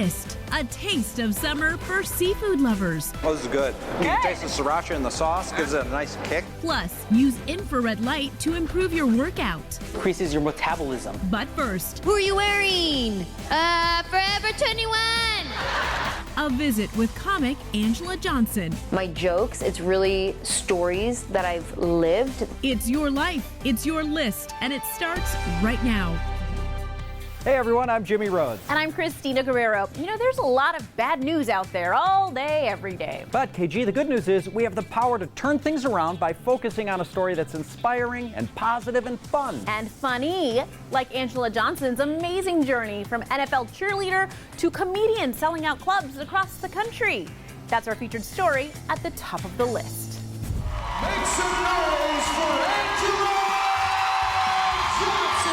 List, a taste of summer for seafood lovers. Oh, this is good. You can taste the sriracha in the sauce, gives it a nice kick. Plus, use infrared light to improve your workout. Increases your metabolism. But first, who are you wearing? Forever 21! A visit with comic Anjelah Johnson. My jokes, it's really stories that I've lived. It's your life, it's your list, and it starts right now. Hey everyone, I'm Jimmy Rhodes. And I'm Christina Guerrero. You know, there's a lot of bad news out there all day, every day. But KG, the good news is we have the power to turn things around by focusing on a story that's inspiring and positive and fun. And funny, like Anjelah Johnson's amazing journey from NFL cheerleader to comedian selling out clubs across the country. That's our featured story at the top of the list. Make some noise for Anjelah Johnson!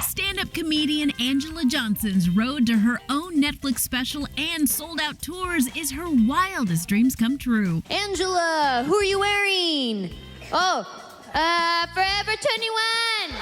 Stand-up comedian Anjelah Johnson's road to her own Netflix special and sold-out tours is her wildest dreams come true. Anjelah, who are you wearing? Oh, Forever 21!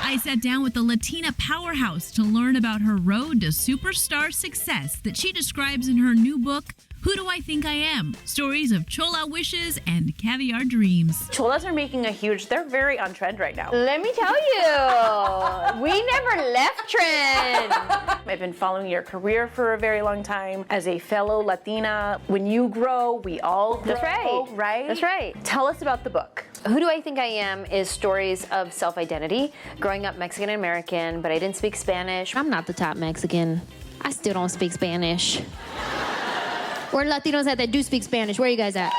I sat down with the Latina powerhouse to learn about her road to superstar success that she describes in her new book, Who Do I Think I Am? Stories of chola wishes and caviar dreams. Cholas are making they're very on trend right now. Let me tell you, we never left trend. I've been following your career for a very long time. As a fellow Latina, when you grow, we all grow. That's right. Right? That's right. Tell us about the book. Who Do I Think I Am is stories of self-identity. Growing up Mexican and American, but I didn't speak Spanish. I'm not the top Mexican. I still don't speak Spanish. Where are Latinos at that do speak Spanish? Where are you guys at?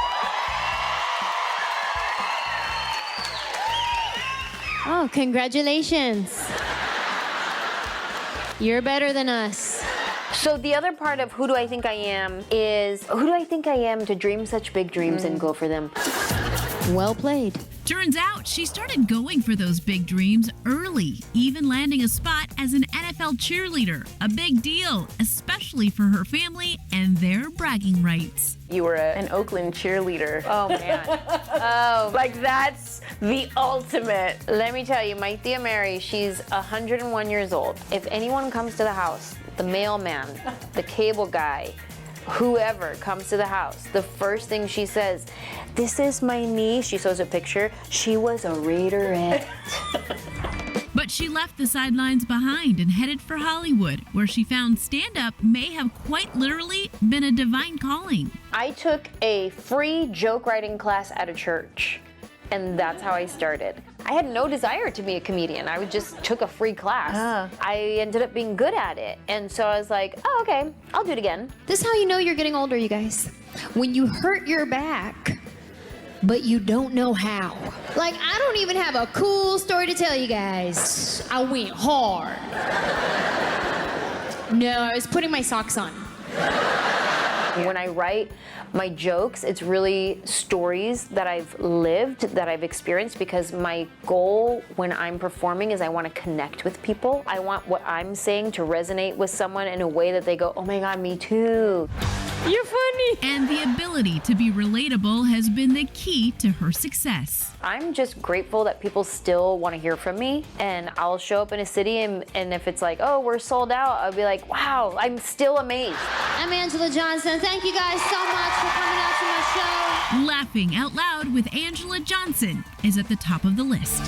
Oh, congratulations. You're better than us. So the other part of Who Do I Think I Am is, who do I think I am to dream such big dreams and go for them? Well played. Turns out she started going for those big dreams early, even landing a spot as an NFL cheerleader. A big deal, especially for her family and their bragging rights. You were an Oakland cheerleader. Oh man. Oh. Like that's the ultimate. Let me tell you, my Tia Mary, she's 101 years old. If anyone comes to the house, the mailman, the cable guy, whoever comes to the house, the first thing she says, "This is my niece." She shows a picture. She was a Raiderette. But she left the sidelines behind and headed for Hollywood, where she found stand-up may have quite literally been a divine calling. I took a free joke writing class at a church, and that's how I started. I had no desire to be a comedian. I just took a free class. I ended up being good at it, and so I was like, oh, okay, I'll do it again. This is how you know you're getting older, you guys. When you hurt your back, but you don't know how. Like, I don't even have a cool story to tell you guys. I went hard. No, I was putting my socks on. When I write my jokes, it's really stories that I've lived, that I've experienced, because my goal when I'm performing is I want to connect with people. I want what I'm saying to resonate with someone in a way that they go, oh my God, me too. You're funny. And the ability to be relatable has been the key to her success. I'm just grateful that people still want to hear from me, and I'll show up in a city and if it's like, oh, we're sold out, I'll be like, wow, I'm still amazed. I'm Anjelah Johnson. Thank you guys so much for coming out to my show. Laughing Out Loud with Anjelah Johnson is at the top of the list.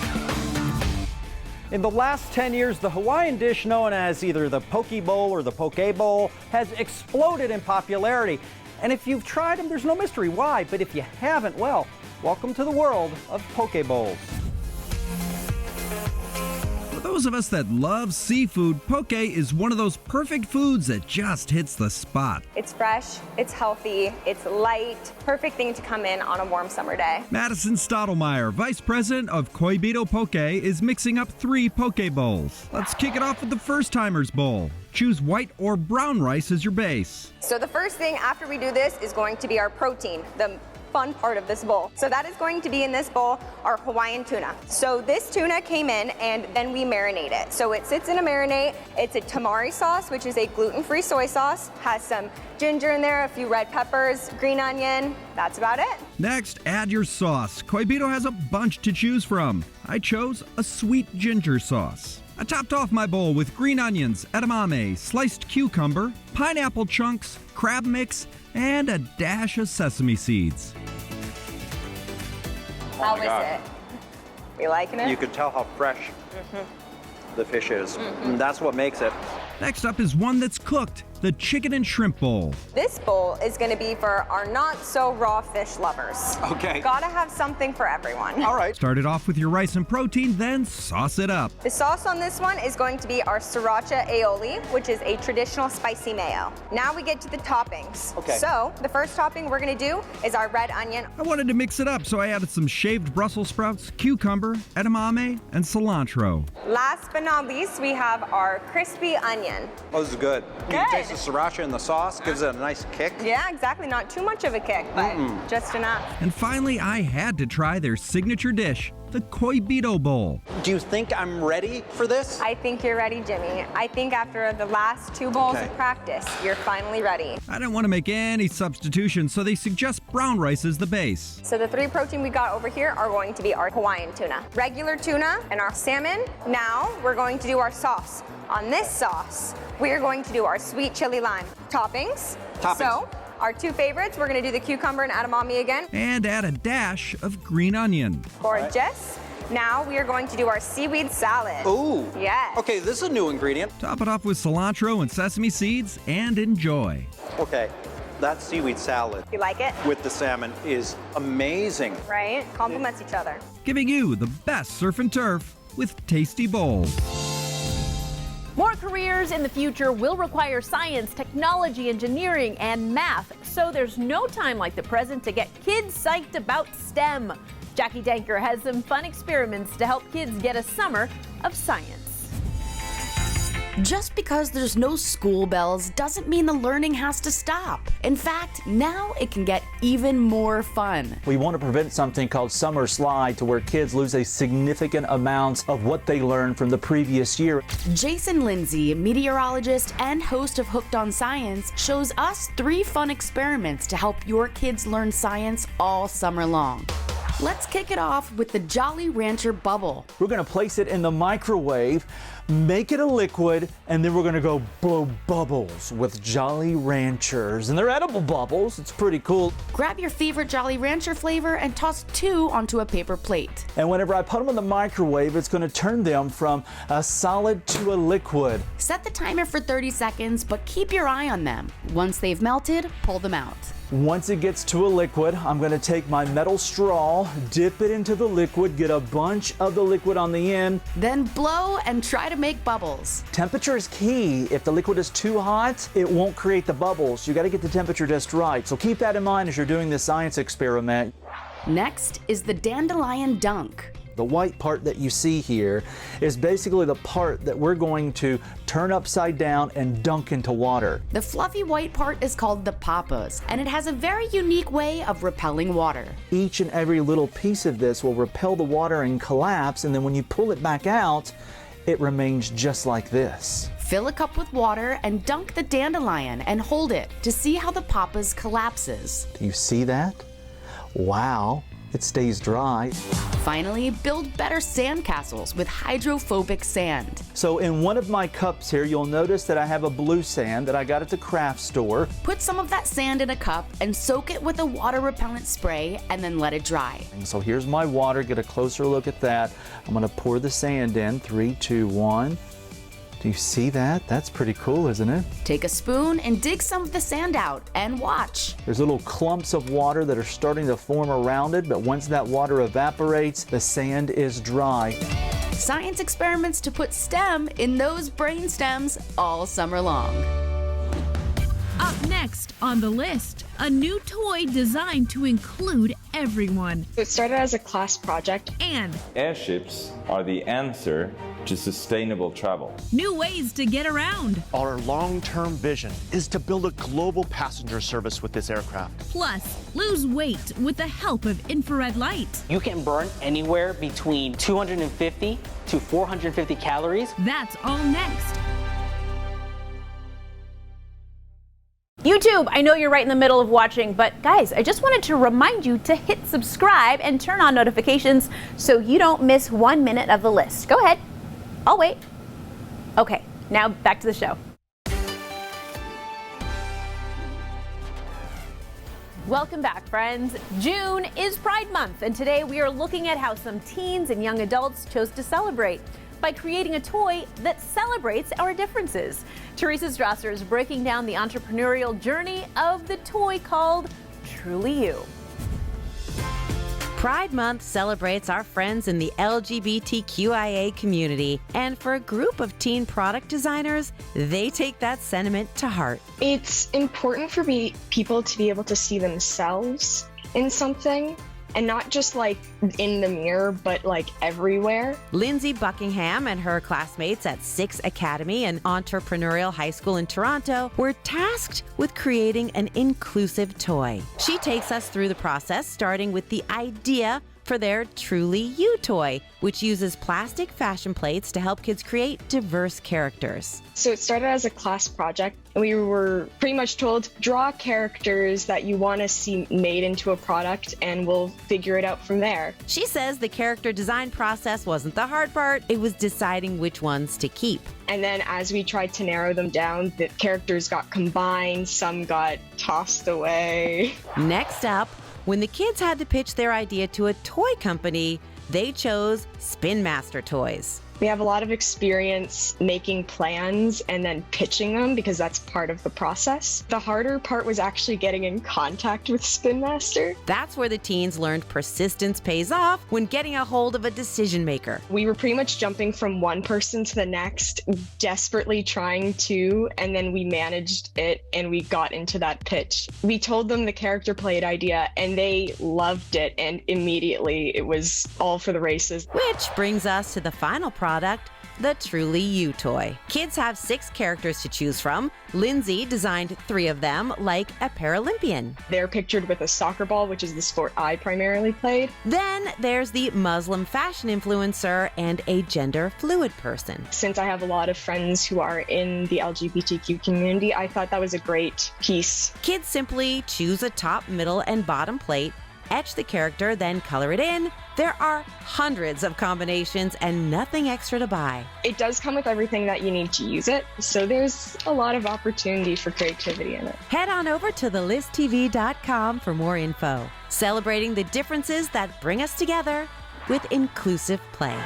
In the last 10 years, the Hawaiian dish known as either the poke bowl or the poke bowl has exploded in popularity. And if you've tried them, there's no mystery why. But if you haven't, well, welcome to the world of poke bowls. For those of us that love seafood, poke is one of those perfect foods that just hits the spot. It's fresh, it's healthy, it's light, perfect thing to come in on a warm summer day. Madison Stottlemyre, Vice President of Koibito Poke, is mixing up 3 poke bowls. Let's kick it off with the First Timers Bowl. Choose white or brown rice as your base. So the first thing after we do this is going to be our protein, the fun part of this bowl. So that is going to be in this bowl, our Hawaiian tuna. So this tuna came in and then we marinate it. So it sits in a marinade. It's a tamari sauce, which is a gluten-free soy sauce, has some ginger in there, a few red peppers, green onion, that's about it. Next, add your sauce. Coibito has a bunch to choose from. I chose a sweet ginger sauce. I topped off my bowl with green onions, edamame, sliced cucumber, pineapple chunks, crab mix, and a dash of sesame seeds. How is it? You liking it? You can tell how fresh the fish is. And that's what makes it. Next up is one that's cooked, the chicken and shrimp bowl. This bowl is going to be for our not so raw fish lovers. Okay. Gotta have something for everyone. All right. Start it off with your rice and protein, then sauce it up. The sauce on this one is going to be our sriracha aioli, which is a traditional spicy mayo. Now we get to the toppings. Okay. So the first topping we're going to do is our red onion. I wanted to mix it up, so I added some shaved Brussels sprouts, cucumber, edamame, and cilantro. Last but not least, we have our crispy onion. Oh, this is good. You can taste the sriracha in the sauce, gives it a nice kick. Yeah, exactly. Not too much of a kick, but just enough. And finally, I had to try their signature dish, the Coibito bowl. Do you think I'm ready for this? I think you're ready, Jimmy. I think after the last 2 bowls of practice, you're finally ready. I didn't want to make any substitutions, so they suggest brown rice as the base. So the 3 protein we got over here are going to be our Hawaiian tuna, regular tuna, and our salmon. Now we're going to do our sauce. On this sauce, we are going to do our sweet chili lime toppings. So our 2 favorites, we're going to do the cucumber and edamame again. And add a dash of green onion. Gorgeous. Now we are going to do our seaweed salad. Ooh. Yes. Okay, this is a new ingredient. Top it off with cilantro and sesame seeds and enjoy. Okay, that seaweed salad You like it? with the salmon is amazing. Right? Complements each other. Giving you the best surf and turf with tasty bowls. More careers in the future will require science, technology, engineering, and math. So there's no time like the present to get kids psyched about STEM. Jackie Danker has some fun experiments to help kids get a summer of science. Just because there's no school bells doesn't mean the learning has to stop. In fact, now it can get even more fun. We want to prevent something called summer slide, to where kids lose a significant amount of what they learned from the previous year. Jason Lindsay, meteorologist and host of Hooked on Science, shows us 3 fun experiments to help your kids learn science all summer long. Let's kick it off with the Jolly Rancher bubble. We're going to place it in the microwave, make it a liquid, and then we're going to go blow bubbles with Jolly Ranchers. And they're edible bubbles. It's pretty cool. Grab your favorite Jolly Rancher flavor and toss 2 onto a paper plate. And whenever I put them in the microwave, it's going to turn them from a solid to a liquid. Set the timer for 30 seconds, but keep your eye on them. Once they've melted, pull them out. Once it gets to a liquid, I'm going to take my metal straw, dip it into the liquid, get a bunch of the liquid on the end. Then blow and try to make bubbles. Temperature is key. If the liquid is too hot, it won't create the bubbles. You got to get the temperature just right. So keep that in mind as you're doing this science experiment. Next is the dandelion dunk. The white part that you see here is basically the part that we're going to turn upside down and dunk into water. The fluffy white part is called the papas, and it has a very unique way of repelling water. Each and every little piece of this will repel the water and collapse, and then when you pull it back out, it remains just like this. Fill a cup with water and dunk the dandelion and hold it to see how the papas collapses. Do you see that? Wow, it stays dry. Finally, build better sandcastles with hydrophobic sand. So in one of my cups here, you'll notice that I have a blue sand that I got at the craft store. Put some of that sand in a cup and soak it with a water repellent spray and then let it dry. And so here's my water. Get a closer look at that. I'm going to pour the sand in. 3, 2, 1. Do you see that? That's pretty cool, isn't it? Take a spoon and dig some of the sand out and watch. There's little clumps of water that are starting to form around it, but once that water evaporates, the sand is dry. Science experiments to put STEM in those brain stems all summer long. Up next on the list, a new toy designed to include everyone. It started as a class project. And airships are the answer to sustainable travel. New ways to get around. Our long-term vision is to build a global passenger service with this aircraft. Plus, lose weight with the help of infrared light. You can burn anywhere between 250 to 450 calories. That's all next. YouTube, I know you're right in the middle of watching, but guys, I just wanted to remind you to hit subscribe and turn on notifications so you don't miss 1 minute of the list. Go ahead. I'll wait. Okay, now back to the show. Welcome back, friends. June is Pride Month, and today we are looking at how some teens and young adults chose to celebrate by creating a toy that celebrates our differences. Teresa Strasser is breaking down the entrepreneurial journey of the toy called Truly You. Pride Month celebrates our friends in the LGBTQIA community, and for a group of teen product designers, they take that sentiment to heart. It's important for people to be able to see themselves in something, and not just like in the mirror, but like everywhere. Lindsay Buckingham and her classmates at Six Academy, an entrepreneurial high school in Toronto, were tasked with creating an inclusive toy. She takes us through the process, starting with the idea for their Truly You toy, which uses plastic fashion plates to help kids create diverse characters. So it started as a class project, and we were pretty much told, draw characters that you want to see made into a product, and we'll figure it out from there. She says the character design process wasn't the hard part, it was deciding which ones to keep. And then as we tried to narrow them down, the characters got combined, some got tossed away. Next up, when the kids had to pitch their idea to a toy company, they chose Spin Master Toys. We have a lot of experience making plans and then pitching them because that's part of the process. The harder part was actually getting in contact with Spin Master. That's where the teens learned persistence pays off when getting a hold of a decision maker. We were pretty much jumping from one person to the next, desperately trying to, and then we managed it and we got into that pitch. We told them the character plate idea and they loved it, and immediately it was all for the races. Which brings us to the final product, the Truly You toy. Kids have 6 characters to choose from. Lindsay designed 3 of them, like a Paralympian. They're pictured with a soccer ball, which is the sport I primarily played. Then there's the Muslim fashion influencer and a gender fluid person. Since I have a lot of friends who are in the LGBTQ community, I thought that was a great piece. Kids simply choose a top, middle, and bottom plate, etch the character, then color it in. There are hundreds of combinations and nothing extra to buy. It does come with everything that you need to use it, so there's a lot of opportunity for creativity in it. Head on over to thelisttv.com for more info. Celebrating the differences that bring us together with inclusive play.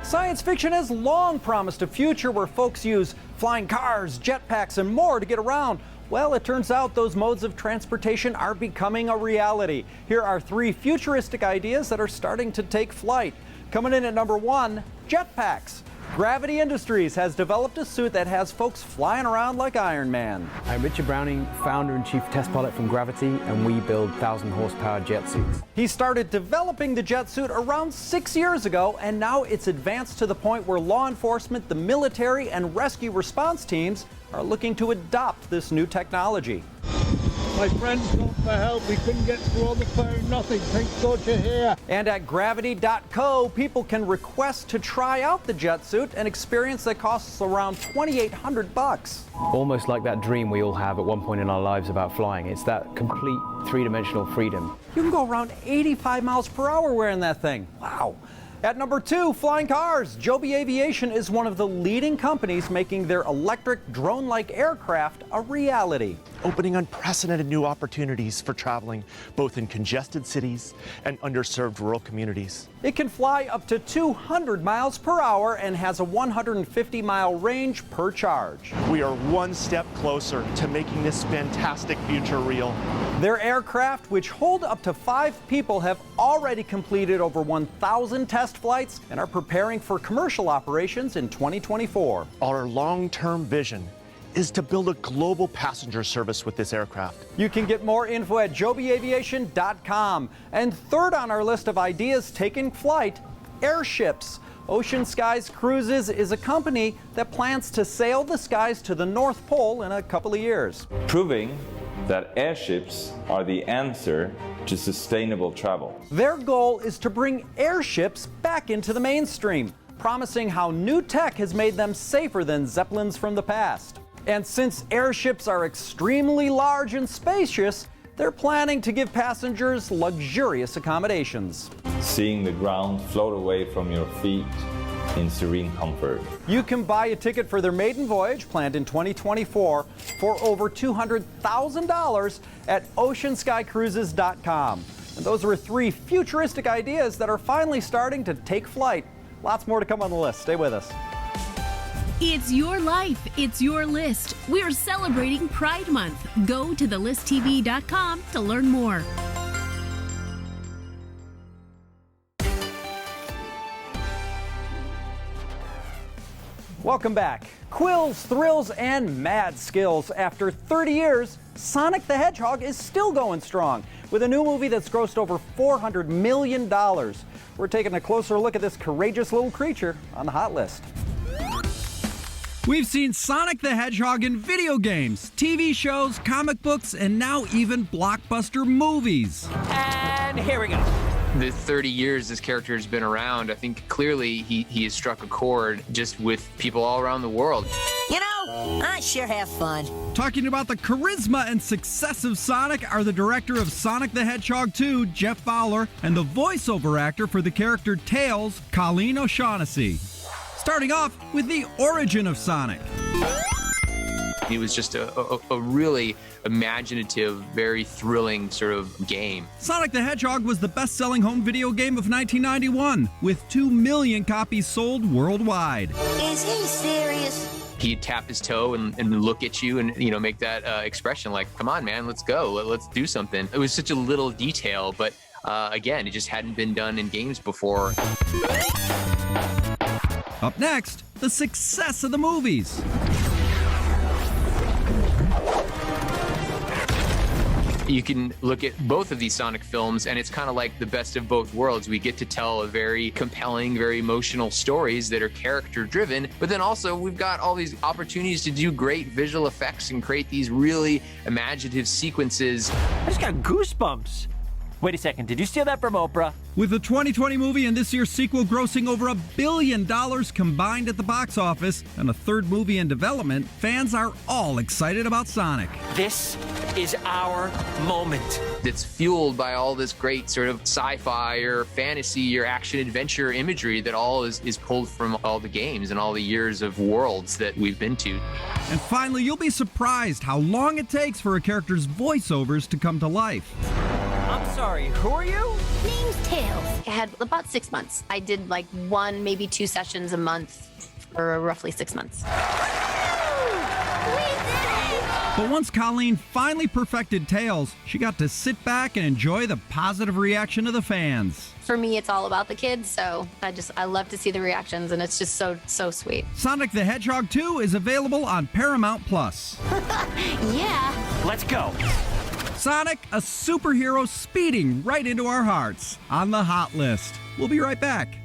Science fiction has long promised a future where folks use flying cars, jetpacks, and more to get around. Well, it turns out those modes of transportation are becoming a reality. Here are 3 futuristic ideas that are starting to take flight. Coming in at number 1, jetpacks. Gravity Industries has developed a suit that has folks flying around like Iron Man. I'm Richard Browning, founder and chief test pilot from Gravity, and we build 1,000 horsepower jet suits. He started developing the jet suit around 6 years ago, and now it's advanced to the point where law enforcement, the military, and rescue response teams are looking to adopt this new technology. My friends called for help. We couldn't get through all the phone, nothing. Thank God you're here. And at gravity.co, people can request to try out the jet suit, an experience that costs around $2,800. Almost like that dream we all have at one point in our lives about flying. It's that complete 3-dimensional freedom. You can go around 85 miles per hour wearing that thing. Wow. At number 2, flying cars. Joby Aviation is one of the leading companies making their electric drone-like aircraft a reality. Opening unprecedented new opportunities for traveling, both in congested cities and underserved rural communities. It can fly up to 200 miles per hour and has a 150-mile range per charge. We are one step closer to making this fantastic future real. Their aircraft, which hold up to 5 people, have already completed over 1,000 test flights and are preparing for commercial operations in 2024. Our long-term vision is to build a global passenger service with this aircraft. You can get more info at jobyaviation.com. And third on our list of ideas taking flight, airships. Ocean Skies Cruises is a company that plans to sail the skies to the North Pole in a couple of years. Proving that airships are the answer to sustainable travel. Their goal is to bring airships back into the mainstream, promising how new tech has made them safer than Zeppelins from the past. And since airships are extremely large and spacious, they're planning to give passengers luxurious accommodations. Seeing the ground float away from your feet in serene comfort. You can buy a ticket for their maiden voyage, planned in 2024, for over $200,000 at oceanskycruises.com. And those are 3 futuristic ideas that are finally starting to take flight. Lots more to come on the list. Stay with us. It's your life, it's your list. We're celebrating Pride Month. Go to thelisttv.com to learn more. Welcome back. Quills, thrills, and mad skills. After 30 years, Sonic the Hedgehog is still going strong with a new movie that's grossed over $400 million. We're taking a closer look at this courageous little creature on the hot list. We've seen Sonic the Hedgehog in video games, TV shows, comic books, and now even blockbuster movies. And here we go. The 30 years this character has been around, I think clearly he has struck a chord just with people all around the world. You know, I sure have fun. Talking about the charisma and success of Sonic are the director of Sonic the Hedgehog 2, Jeff Fowler, and the voiceover actor for the character Tails, Colleen O'Shaughnessy. Starting off with the origin of Sonic. It was just a really imaginative, very thrilling sort of game. Sonic the Hedgehog was the best-selling home video game of 1991, with 2 million copies sold worldwide. Is he serious? He'd tap his toe and look at you and, you know, make that expression like, come on, man, let's go, let's do something. It was such a little detail, but again, it just hadn't been done in games before. Up next, the success of the movies. You can look at both of these Sonic films, and it's kind of like the best of both worlds. We get to tell a very compelling, very emotional stories that are character-driven, but then also we've got all these opportunities to do great visual effects and create these really imaginative sequences. I just got goosebumps. Wait a second, did you steal that from Oprah? With the 2020 movie and this year's sequel grossing over $1 billion combined at the box office and a third movie in development, fans are all excited about Sonic. This is our moment. It's fueled by all this great sort of sci-fi or fantasy or action-adventure imagery that all is pulled from all the games and all the years of worlds that we've been to. And finally, you'll be surprised how long it takes for a character's voiceovers to come to life. I'm sorry, who are you? Name's Tails. I had about 6 months. I did like 1, maybe 2 sessions a month for roughly 6 months. But once Colleen finally perfected Tails, she got to sit back and enjoy the positive reaction of the fans. For me, it's all about the kids, so I love to see the reactions, and it's just so sweet. Sonic the Hedgehog 2 is available on Paramount+. Yeah. Let's go. Sonic, a superhero speeding right into our hearts on the hot list. We'll be right back.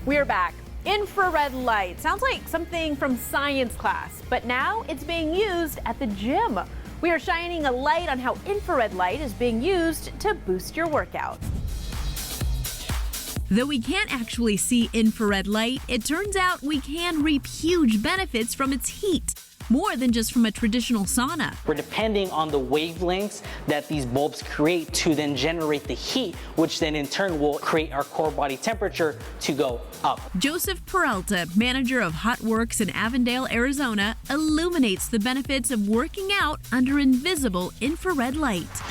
We're back. Infrared light. Sounds like something from science class, but now it's being used at the gym. We are shining a light on how infrared light is being used to boost your workout. Though we can't actually see infrared light, it turns out we can reap huge benefits from its heat, more than just from a traditional sauna. We're depending on the wavelengths that these bulbs create to then generate the heat, which then in turn will create our core body temperature to go up. Joseph Peralta, manager of Hot Works in Avondale, Arizona, illuminates the benefits of working out under invisible infrared light.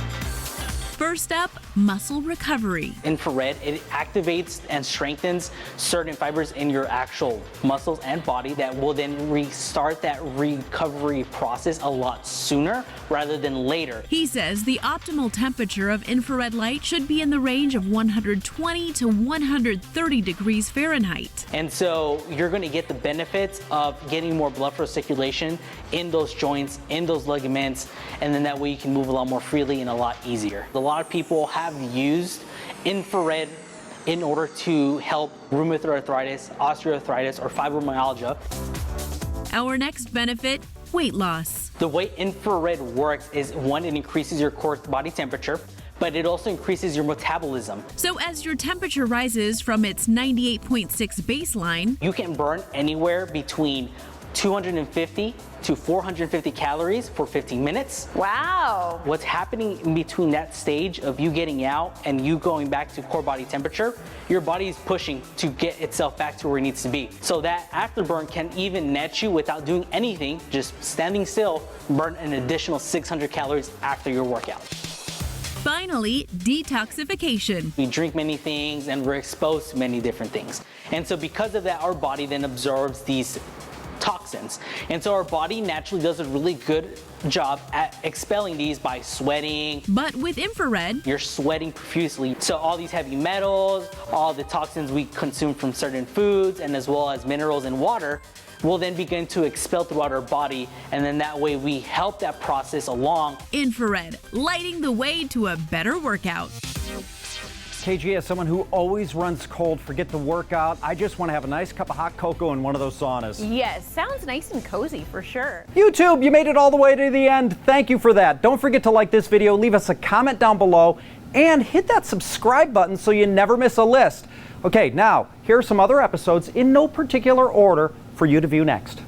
First up, muscle recovery. Infrared, it activates and strengthens certain fibers in your actual muscles and body that will then restart that recovery process a lot sooner rather than later. He says the optimal temperature of infrared light should be in the range of 120 to 130 degrees Fahrenheit. And so you're going to get the benefits of getting more blood flow circulation in those joints, in those ligaments, and then that way you can move a lot more freely and a lot easier. A lot of people have used infrared in order to help rheumatoid arthritis, osteoarthritis, or fibromyalgia. Our next benefit, weight loss. The way infrared works is, one, it increases your core body temperature. but it also increases your metabolism. So as your temperature rises from its 98.6 baseline, You can burn anywhere between 250 to 450 calories for 15 minutes. Wow. What's happening in between that stage of you getting out and you going back to core body temperature, your body is pushing to get itself back to where it needs to be. So that afterburn can even net you without doing anything, just standing still, burn an additional 600 calories after your workout. finally, detoxification. We drink many things and we're exposed to many different things. And so because of that, our body then absorbs these toxins. And so our body naturally does a really good job at expelling these by sweating. But with infrared, you're sweating profusely. So all these heavy metals, all the toxins we consume from certain foods, and as well as minerals and water, will then begin to expel throughout our body, and then that way we help that process along. Infrared, lighting the way to a better workout. KG, as someone who always runs cold, forget the workout, I just want to have a nice cup of hot cocoa in one of those saunas. Yes, sounds nice and cozy for sure. YouTube, you made it all the way to the end. Thank you for that. Don't forget to like this video, leave us a comment down below, and hit that subscribe button so you never miss a list. Okay, now, here are some other episodes in no particular order for you to view next.